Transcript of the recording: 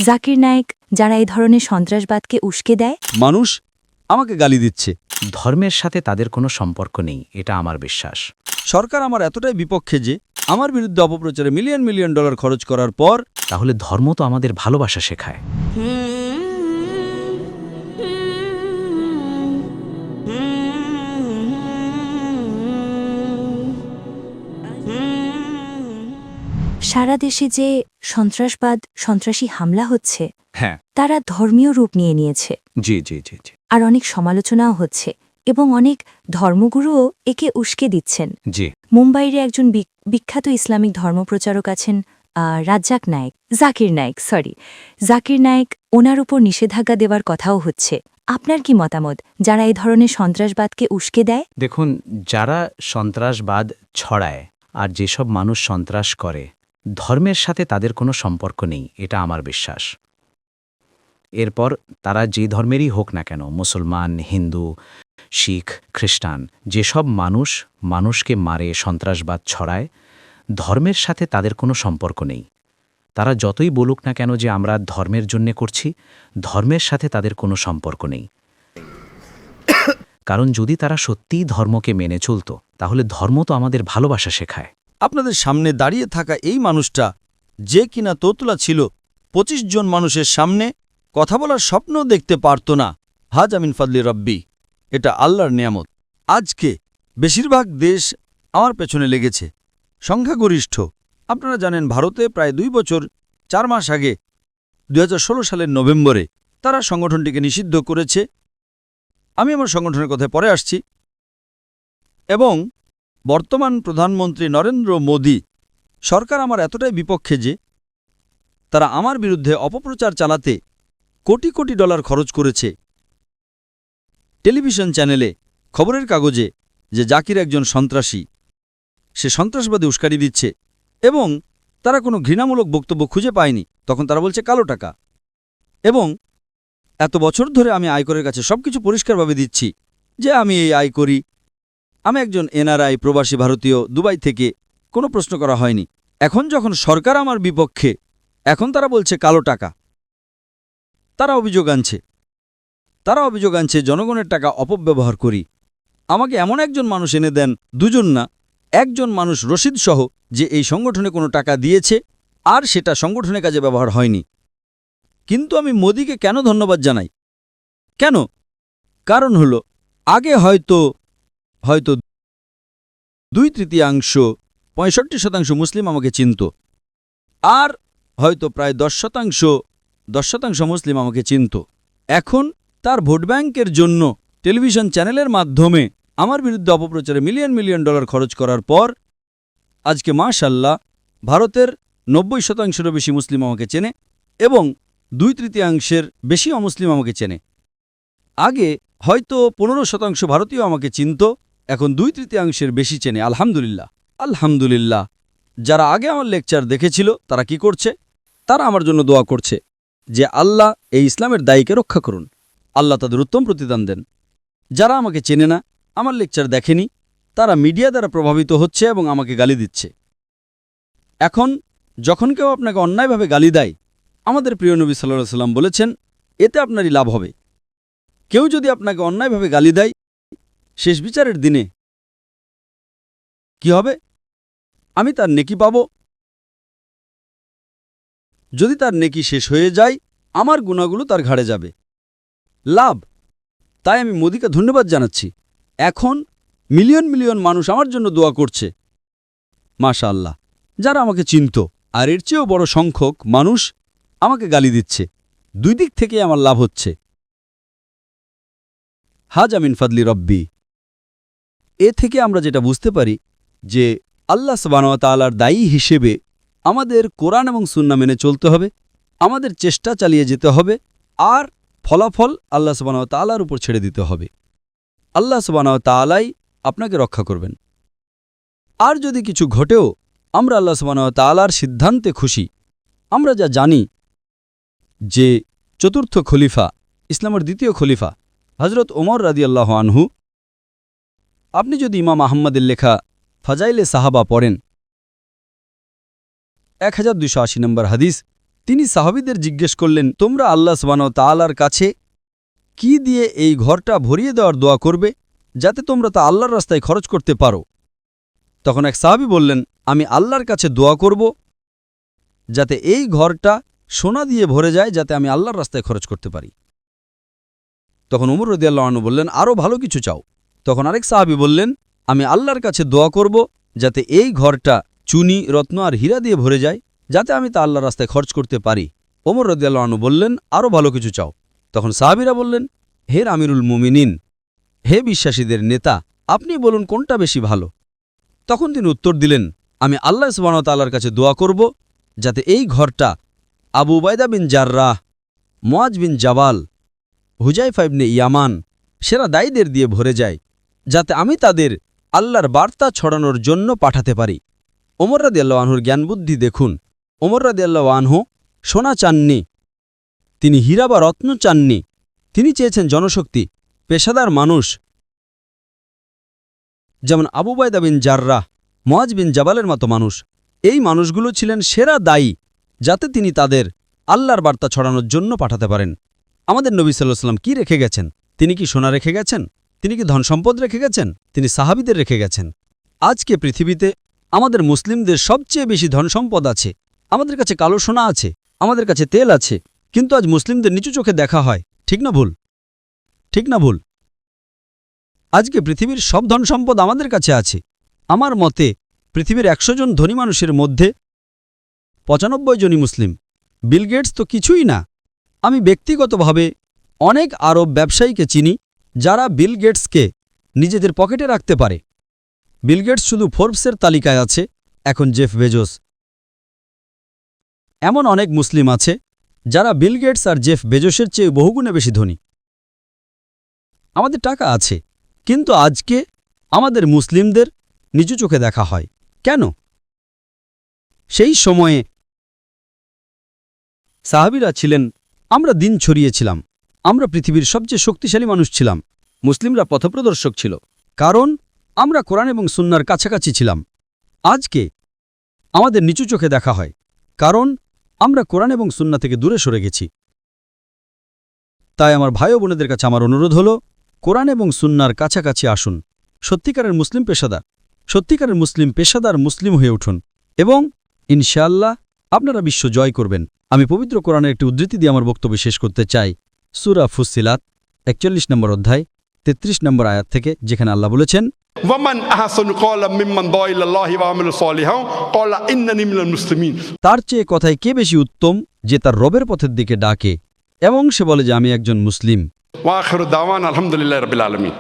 জাকির নায়েক যারা এই ধরনের সন্ত্রাসবাদকে উস্কে দেয়? মানুষ আমাকে গালি দিচ্ছে। ধর্মের সাথে তাদের কোনো সম্পর্ক নেই, এটা আমার বিশ্বাস। সরকার আমার এতটাই বিপক্ষে যে আমার বিরুদ্ধে অপপ্রচারে মিলিয়ন মিলিয়ন ডলার খরচ করার পর তাহলে ধর্ম তো আমাদের ভালোবাসা শেখায়। সারা দেশে যে সন্ত্রাসী হামলা হচ্ছে, হ্যাঁ, তারা ধর্মীয় রূপ নিয়েছে, জি জি জি জি আর অনেক সমালোচনাও হচ্ছে এবং অনেক ধর্মগুরুও একে উস্কে দিচ্ছেন। জি। মুম্বাইয়ের একজন বিখ্যাত ইসলামিক ধর্মপ্রচারক আছেন জাকির নায়েক, ওনার উপর নিষেধাজ্ঞা দেওয়ার কথাও হচ্ছে। আপনার কি মতামত যারা এই ধরনের সন্ত্রাসবাদকে উস্কে দেয়? দেখুন, যারা সন্ত্রাসবাদ ছড়ায় আর যেসব মানুষ সন্ত্রাস করে, ধর্মের সাথে তাদের কোনো সম্পর্ক নেই, এটা আমার বিশ্বাস। এরপর তারা যে ধর্মেরই হোক না কেন, মুসলমান, হিন্দু, শিখ, খ্রিস্টান, যেসব মানুষকে মারে, সন্ত্রাসবাদ ছড়ায়, ধর্মের সাথে তাদের কোনো সম্পর্ক নেই। তারা যতই বলুক না কেন যে আমরা ধর্মের জন্যে করছি, ধর্মের সাথে তাদের কোনো সম্পর্ক নেই। কারণ যদি তারা সত্যিই ধর্মকে মেনে চলত, তাহলে ধর্ম তো আমাদের ভালোবাসা শেখায়। আপনাদের সামনে দাঁড়িয়ে থাকা এই মানুষটা, যে কিনা তোতলা ছিল, ২৫ জন মানুষের সামনে কথা বলার স্বপ্নও দেখতে পারত না। হাজ আমিন ফাদলি রব্বি, এটা আল্লাহর নিয়ামত। আজকে বেশিরভাগ দেশ আমার পেছনে লেগেছে, সংখ্যাগরিষ্ঠ। আপনারা জানেন, ভারতে প্রায় ২ বছর ৪ মাস আগে ২০১৬ সালের নভেম্বরে তারা সংগঠনটিকে নিষিদ্ধ করেছে। আমি আমার সংগঠনের কথায় পরে আসছি। এবং বর্তমান প্রধানমন্ত্রী নরেন্দ্র মোদী সরকার আমার এতটাই বিপক্ষে যে তারা আমার বিরুদ্ধে অপপ্রচার চালাতে কোটি কোটি ডলার খরচ করেছে। টেলিভিশন চ্যানেলে, খবরের কাগজে যে জাকির একজন সন্ত্রাসী, সে সন্ত্রাসবাদী উস্কানি দিচ্ছে, এবং তারা কোনো ঘৃণামূলক বক্তব্য খুঁজে পায়নি। তখন তারা বলছে কালো টাকা। এবং এত বছর ধরে আমি আয়করের কাছে সবকিছু পরিষ্কারভাবে দিচ্ছি যে আমি এই আয় করি, আমি একজন এনআরআই, প্রবাসী ভারতীয়, দুবাই থেকে, কোনো প্রশ্ন করা হয়নি। এখন যখন সরকার আমার বিপক্ষে, এখন তারা বলছে কালো টাকা। তারা অভিযোগ আনছে জনগণের টাকা অপব্যবহার করি। আমাকে এমন একজন মানুষ এনে দেন, দুজন না, একজন মানুষ রসিদ সহ, যে এই সংগঠনে কোনো টাকা দিয়েছে আর সেটা সংগঠনের কাজে ব্যবহার হয়নি। কিন্তু আমি মোদিকে কেন ধন্যবাদ জানাই? কেন? কারণ হলো, আগে হয়তো 2/3 65% মুসলিম আমাকে চিনত, আর হয়তো প্রায় 10% মুসলিম আমাকে চিনত। এখন তার ভোট ব্যাংকের জন্য টেলিভিশন চ্যানেলের মাধ্যমে আমার বিরুদ্ধে অপপ্রচারে মিলিয়ন মিলিয়ন ডলার খরচ করার পর আজকে মাশাআল্লাহ ভারতের 90%-এরও বেশি মুসলিম আমাকে চেনে এবং 2/3 বেশি অমুসলিম আমাকে চেনে। আগে হয়তো 15% ভারতীয় আমাকে চিনত, এখন 2/3 বেশি চেনে। আলহামদুলিল্লাহ। যারা আগে আমার লেকচার দেখেছিল তারা কি করছে? তারা আমার জন্য দোয়া করছে যে আল্লাহ এই ইসলামের দায়ীকে রক্ষা করুন, আল্লাহ তাদের উত্তম প্রতিদান দেন। যারা আমাকে চেনে না, আমার লেকচার দেখেনি, তারা মিডিয়া দ্বারা প্রভাবিত হচ্ছে এবং আমাকে গালি দিচ্ছে। এখন যখন কেউ আপনাকে অন্যায়ভাবে গালি দেয়, আমাদের প্রিয় নবী সাল্লাল্লাহু আলাইহি ওয়াসাল্লাম বলেছেন, এতে আপনারই লাভ হবে। কেউ যদি আপনাকে অন্যায়ভাবে গালি দেয়, শেষ বিচারের দিনে কি হবে? আমি তার নেকি পাব। যদি তার নেকি শেষ হয়ে যায়, আমার গুনাহগুলো তার ঘাড়ে যাবে। লাভ। তাই আমি মোদিকে ধন্যবাদ জানাচ্ছি। এখন মিলিয়ন মিলিয়ন মানুষ আমার জন্য দোয়া করছে, মাশাআল্লাহ, যারা আমাকে চিনত। আর এর চেয়েও বড় সংখ্যক মানুষ আমাকে গালি দিচ্ছে। দুই দিক থেকে আমার লাভ হচ্ছে। হাজ আমিন ফাদলি রব্বি। এ থেকে আমরা যেটা বুঝতে পারি যে আল্লাহ সুবহানাহু ওয়া তাআলার দায়ী হিসেবে আমাদের কোরআন এবং সুন্নাহ মেনে চলতে হবে, আমাদের চেষ্টা চালিয়ে যেতে হবে, আর ফলাফল আল্লাহ সুবহানাহু ওয়া তাআলার উপর ছেড়ে দিতে হবে। আল্লাহ সুবহানাহু ওয়া তাআলাই আপনাকে রক্ষা করবেন। আর যদি কিছু ঘটেও আমরা আল্লাহ সুবহানাহু ওয়া তাআলার সিদ্ধান্তে খুশি। আমরা যা জানি যে চতুর্থ খলিফা, ইসলামের দ্বিতীয় খলিফা হযরত ওমর রাদিয়াল্লাহু আনহু, আপনি যদি ইমাম আহমদের লেখা ফাজাইলে সাহাবা পড়েন, 1280 নম্বর হাদিস, তিনি সাহাবীদের জিজ্ঞেস করলেন, তোমরা আল্লাহ সুবহানাহু ওয়া তাআলার কাছে কি দিয়ে এই ঘরটা ভরিয়ে দেওয়ার দোয়া করবে যাতে তোমরা তা আল্লাহর রাস্তায় খরচ করতে পারো? তখন এক সাহাবী বললেন, আমি আল্লাহর কাছে দোয়া করব যাতে এই ঘরটা সোনা দিয়ে ভরে যায় যাতে আমি আল্লাহর রাস্তায় খরচ করতে পারি। তখন ওমর রাদিয়াল্লাহু আনহু বললেন, আরও ভালো কিছু চাও। তখন আরেক সাহাবী বললেন, আমি আল্লাহর কাছে দোয়া করব যাতে এই ঘরটা চুনি, রত্ন আর হীরা দিয়ে ভরে যায় যাতে আমি তা আল্লাহর রাস্তায় খরচ করতে পারি। ওমর রাদিয়াল্লাহু আনহু বললেন, আরও ভালো কিছু চাও। তখন সাহাবীরা বললেন, হে আমিরুল মুমিনিন, হে বিশ্বাসীদের নেতা, আপনি বলুন কোনটা বেশি ভালো। তখন তিনি উত্তর দিলেন, আমি আল্লাহ সুবহানাহু ওয়া তাআলার কাছে দোয়া করব যাতে এই ঘরটা আবু উবাইদা বিন জাররাহ, মুআজ বিন জাবাল, হুজাইফা ইবনে ইয়ামান সেরা দায়ীদের দিয়ে ভরে যায় যাতে আমি তাদের আল্লাহর বার্তা ছড়ানোর জন্য পাঠাতে পারি। ওমর রাদিয়াল্লাহু আনহুর জ্ঞানবুদ্ধি দেখুন। ওমর রাদিয়াল্লাহু আনহু সোনা চাননি, তিনি হীরা বা রত্ন চাননি। তিনি চেয়েছেন জনশক্তি, পেশাদার মানুষ যেমন আবু উবাইদা বিন জাররাহ, মুআজ বিন জাবালের মতো মানুষ। এই মানুষগুলো ছিলেন সেরা দায়ী যাতে তিনি তাদের আল্লাহর বার্তা ছড়ানোর জন্য পাঠাতে পারেন। আমাদের নবী সাল্লাল্লাহু আলাইহি ওয়াসাল্লাম কি রেখে গেছেন? তিনি কি সোনা রেখে গেছেন? তিনি কি ধনসম্পদ রেখে গেছেন? তিনি সাহাবীদের রেখে গেছেন। আজকে পৃথিবীতে আমাদের মুসলিমদের সবচেয়ে বেশি ধনসম্পদ আছে। আমাদের কাছে কালো সোনা আছে, আমাদের কাছে তেল আছে, কিন্তু আজ মুসলিমদের নিচু চোখে দেখা হয়। ঠিক না ভুল? ঠিক না ভুল? আজকে পৃথিবীর সব ধনসম্পদ আমাদের কাছে আছে। আমার মতে পৃথিবীর ১০০ জন ধনী মানুষের মধ্যে ৯৫ জনই মুসলিম। বিল গেটস তো কিছুই না। আমি ব্যক্তিগতভাবে অনেক আরব ব্যবসায়ীকে চিনি যারা বিল গেটসকে নিজেদের পকেটে রাখতে পারে। বিল গেটস শুধু ফোর্বসের তালিকায় আছে, এখন জেফ বেজোস। এমন অনেক মুসলিম আছে যারা বিল গেটস আর জেফ বেজোসের চেয়ে বহুগুণে বেশি ধনী। আমাদের টাকা আছে, কিন্তু আজকে আমাদের মুসলিমদের নিচু চোখে দেখা হয় কেন? সেই সময়ে সাহাবীরা ছিলেন, আমরা দিন ছড়িয়েছিলাম, আমরা পৃথিবীর সবচেয়ে শক্তিশালী মানুষ ছিলাম। মুসলিমরা পথপ্রদর্শক ছিল, কারণ আমরা কোরআন এবং সুন্নাহর কাছাকাছি ছিলাম। আজকে আমাদের নিচু চোখে দেখা হয়, কারণ আমরা কোরআন এবং সুন্নাহ থেকে দূরে সরে গেছি। তাই আমার ভাই ও বোনেদের কাছে আমার অনুরোধ হল, কোরআন এবং সুন্নাহর কাছাকাছি আসুন। সত্যিকারের মুসলিম পেশাদার মুসলিম হয়ে উঠুন এবং ইনশাআল্লাহ আপনারা বিশ্ব জয় করবেন। আমি পবিত্র কোরআনের একটি উদ্ধৃতি দিয়ে আমার বক্তব্য শেষ করতে চাই। সূরা ফুসসিলাত ৪১ নম্বর অধ্যায় ৩৩ নম্বর আয়াত থেকে, যেখানে আল্লাহ বলেছেন, ওয়ামান আহসানু ক্বালাম মিম্মান দা ইলাল্লাহি ওয়া আমিলা সলিহান ক্বালা ইন্নানি মিনাল মুসলিমিন। তার চেয়ে কথায় কে বেশি উত্তম যে তার রবের পথের দিকে ডাকে এবং সে বলে যে আমি একজন মুসলিম। ওয়া আখিরু দাওয়ানা আলহামদুলিল্লাহি রাব্বিল আলামিন।